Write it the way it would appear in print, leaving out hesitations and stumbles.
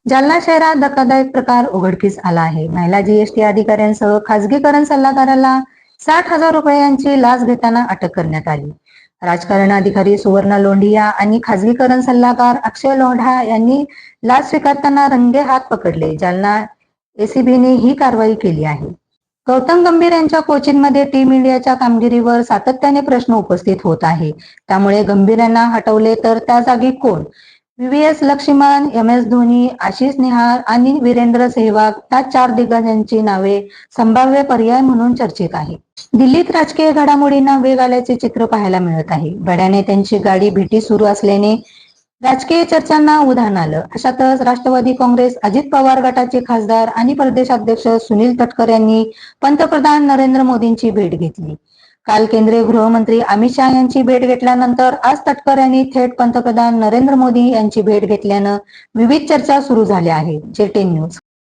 जालना शहरात धक्कादायक प्रकार उघडकीस आला आहे. महिला जीएसटी अधिकाऱ्यांसह खासगीकरण सल्लागाराला 60,000 रुपयांची लाच घेताना अटक करण्यात आली. राजकारण अधिकारी सुवर्णा लोंढिया आणि खासगीकरण सल्लागार अक्षय लोढा यांनी लाच स्वीकारताना रंगेहात पकडले. जालना एसीबीने ही कारवाई केली आहे. गौतम गंभीर यांच्या कोचिंगमध्ये टीम इंडियाच्या कामगिरीवर सातत्याने प्रश्न उपस्थित होत आहे. त्यामुळे गंभीर यांना हटवले तर त्या जागी कोण? व्हीव्हीएस लक्ष्मण, एम.एस. धोनी, आशिष नेहार आणि वीरेंद्र सेहवाग या 4 दिग्गजांची नावे संभाव्य पर्याय म्हणून चर्चेत आहे. दिल्लीत राजकीय घडामोडींना वेग आल्याचे चित्र पाहायला मिळत आहे. बड्या नेत्यांची गाडी भेटी सुरू असल्याने राजकीय चर्चांना उधाण आलं. अशातच राष्ट्रवादी काँग्रेस, अजित पवार गटाचे खासदार आणि प्रदेशाध्यक्ष सुनील तटकर यांनी पंतप्रधान नरेंद्र मोदींची भेट घेतली. काल केंद्रीय गृहमंत्री अमित शहा यांची भेट घेतल्यानंतर आज तटकर यांनी थेट पंतप्रधान नरेंद्र मोदी यांची भेट घेतल्यानं विविध चर्चा सुरू झाल्या आहेत. JT news.